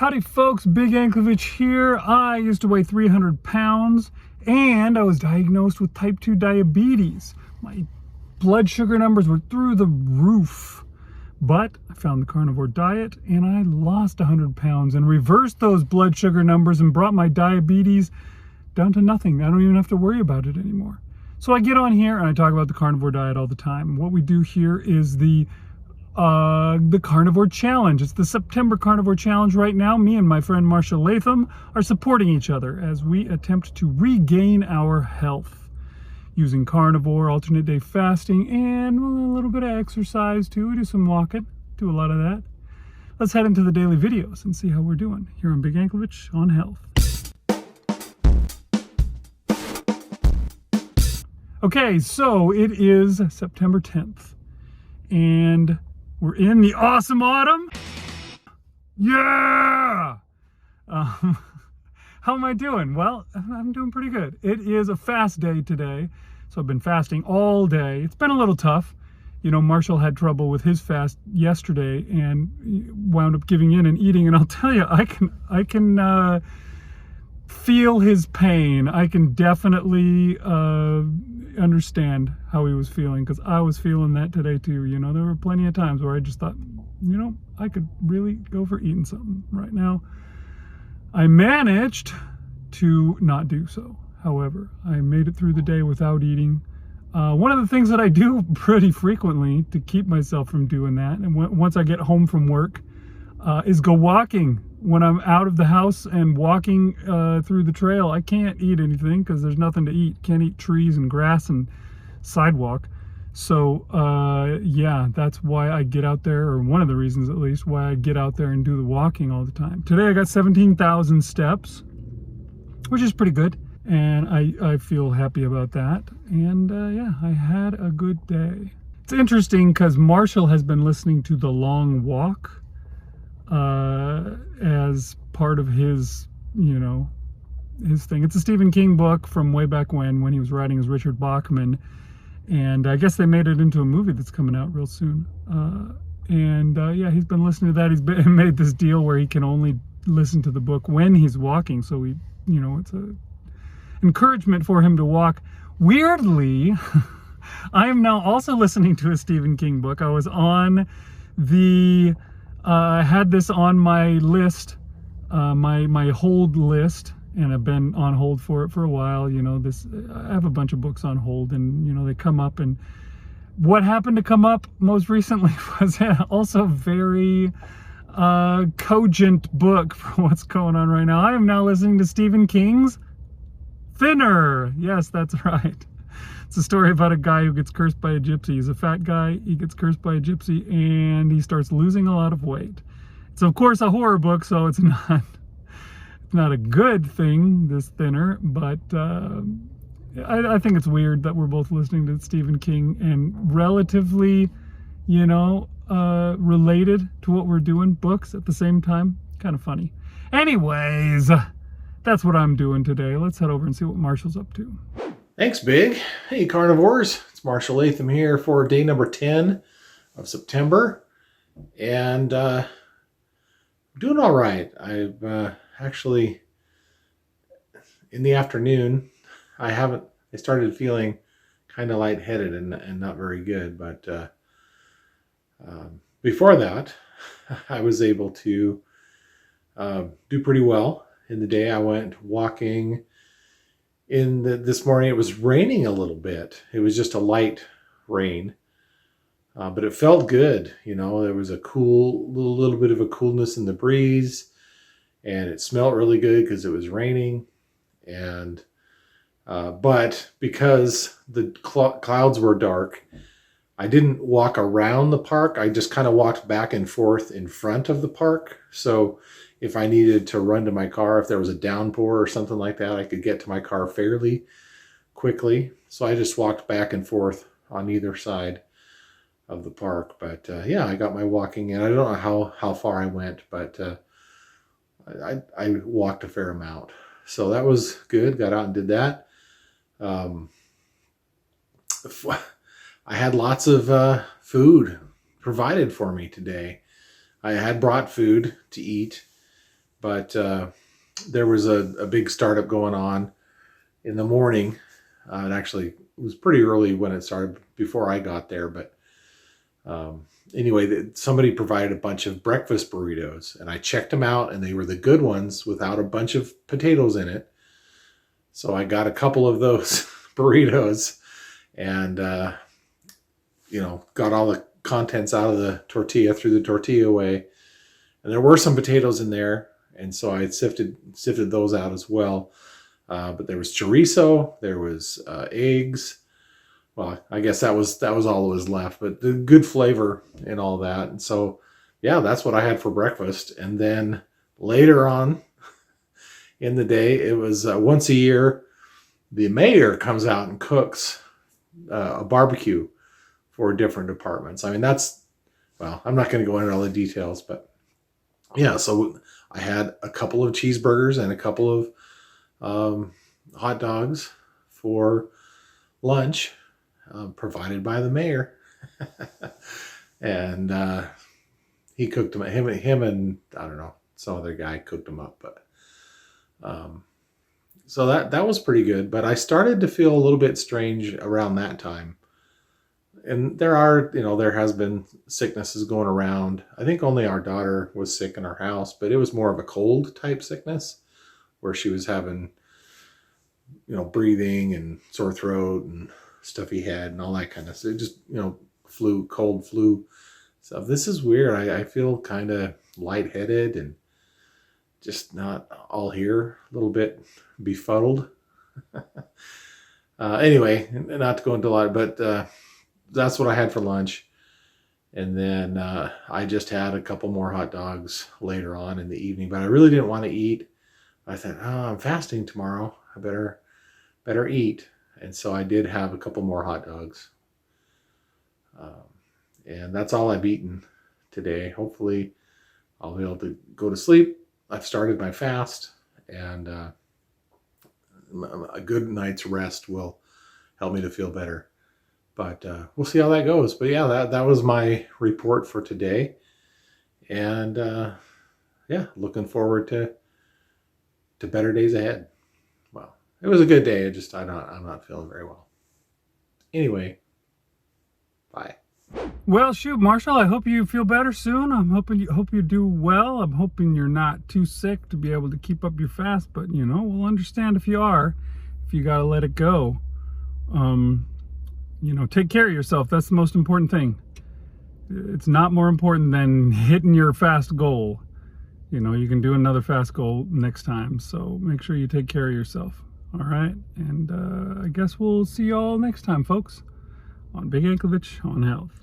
Howdy folks, Big Anklevich here. I used to weigh 300 pounds and I was diagnosed with type 2 diabetes. My blood sugar numbers were through the roof. But I found the carnivore diet and I lost 100 pounds and reversed those blood sugar numbers and brought my diabetes down to nothing. I don't even have to worry about it anymore. So I get on here and I talk about the carnivore diet all the time. What we do here is the Carnivore Challenge. It's the September Carnivore Challenge right now. Me and my friend Marshal are supporting each other as we attempt to regain our health using carnivore, alternate day fasting, and a little bit of exercise too. We do some walking, do a lot of that. Let's head into the daily videos and see how we're doing here on Big Anklevich on health. Okay, so it is September 10th and we're in the awesome autumn. Yeah! How am I doing? Well, I'm doing pretty good. It is a fast day today, so I've been fasting all day. It's been a little tough. You know, Marshall had trouble with his fast yesterday and wound up giving in and eating. And I'll tell you, I can feel his pain. I can definitely understand how he was feeling, because I was feeling that today too. You know, there were plenty of times where I just thought, you know, I could really go for eating something right now. I managed to not do so. However, I made it through the day without eating. One of the things that I do pretty frequently to keep myself from doing that, and once I get home from work, is go walking. When I'm out of the house and walking through the trail, I can't eat anything because there's nothing to eat. Can't eat trees and grass and sidewalk. So yeah, that's why I get out there, or one of the reasons at least why I get out there and do the walking all the time. Today I got 17,000 steps, which is pretty good, and I feel happy about that. And yeah, I had a good day. It's interesting because Marshall has been listening to The Long Walk as part of his, you know, his thing. It's a Stephen King book from way back when he was writing as Richard Bachman, and I guess they made it into a movie that's coming out real soon. Yeah, he's been listening to that. He's made this deal where he can only listen to the book when he's walking, so he, you know, it's a encouragement for him to walk. Weirdly, I am now also listening to a Stephen King book. I was on the I had this on my list, my hold list, and I've been on hold for it for a while. You know, I have a bunch of books on hold, and you know, they come up, and what happened to come up most recently was also very cogent book for what's going on right now. I am now listening to Stephen King's Thinner. Yes, that's right. It's a story about a guy who gets cursed by a gypsy. He's a fat guy, he gets cursed by a gypsy, and he starts losing a lot of weight. It's of course a horror book, so it's not a good thing, this Thinner, but I think it's weird that we're both listening to Stephen King and relatively, you know, related to what we're doing, books at the same time. Kind of funny. Anyways, that's what I'm doing today. Let's head over and see what Marshall's up to. Thanks, Big. Hey, carnivores. It's Marshal here for day number 10 of September. And I'm doing all right. I've actually, in the afternoon, I started feeling kind of lightheaded and not very good. But before that, I was able to do pretty well in the day. I went walking. This morning it was raining a little bit. It was just a light rain, but it felt good. You know, there was a little bit of a coolness in the breeze, and it smelled really good because it was raining. And but because the clouds were dark, I didn't walk around the park. I just kind of walked back and forth in front of the park. So if I needed to run to my car, if there was a downpour or something like that, I could get to my car fairly quickly. So I just walked back and forth on either side of the park. But yeah, I got my walking in. I don't know how far I went, but I walked a fair amount. So that was good. Got out and did that. I had lots of food provided for me today. I had brought food to eat, but there was a big startup going on in the morning. It actually was pretty early when it started before I got there, but anyway, somebody provided a bunch of breakfast burritos, and I checked them out, and they were the good ones without a bunch of potatoes in it. So I got a couple of those burritos, and got all the contents out of the tortilla, threw the tortilla away, and there were some potatoes in there, and so I sifted those out as well. But there was chorizo, there was eggs. Well, I guess that was all that was left, but the good flavor and all that. And so, yeah, that's what I had for breakfast. And then later on in the day, it was once a year, the mayor comes out and cooks a barbecue for different departments. I mean, I'm not going to go into all the details, but yeah, so I had a couple of cheeseburgers and a couple of hot dogs for lunch, provided by the mayor. And he cooked them. Him and I don't know, some other guy cooked them up. But so that was pretty good. But I started to feel a little bit strange around that time. And there has been sicknesses going around. I think only our daughter was sick in our house, but it was more of a cold type sickness where she was having, breathing and sore throat and stuffy head and all that kind of stuff. Just, cold flu. So this is weird. I feel kind of lightheaded and just not all here, a little bit befuddled. Anyway, not to go into a lot, but that's what I had for lunch. And then I just had a couple more hot dogs later on in the evening, but I really didn't want to eat. I thought, I'm fasting tomorrow. I better eat. And so I did have a couple more hot dogs. And that's all I've eaten today. Hopefully I'll be able to go to sleep. I've started my fast, and a good night's rest will help me to feel better. But we'll see how that goes. But yeah, that was my report for today. And looking forward to better days ahead. Well, it was a good day. I'm not feeling very well. Anyway, bye. Well, shoot, Marshall, I hope you feel better soon. Hope you do well. I'm hoping you're not too sick to be able to keep up your fast, but we'll understand if you are, if you got to let it go. Take care of yourself. That's the most important thing. It's not more important than hitting your fast goal. You can do another fast goal next time. So make sure you take care of yourself. All right. And I guess we'll see you all next time, folks, on Big Anklevich on Health.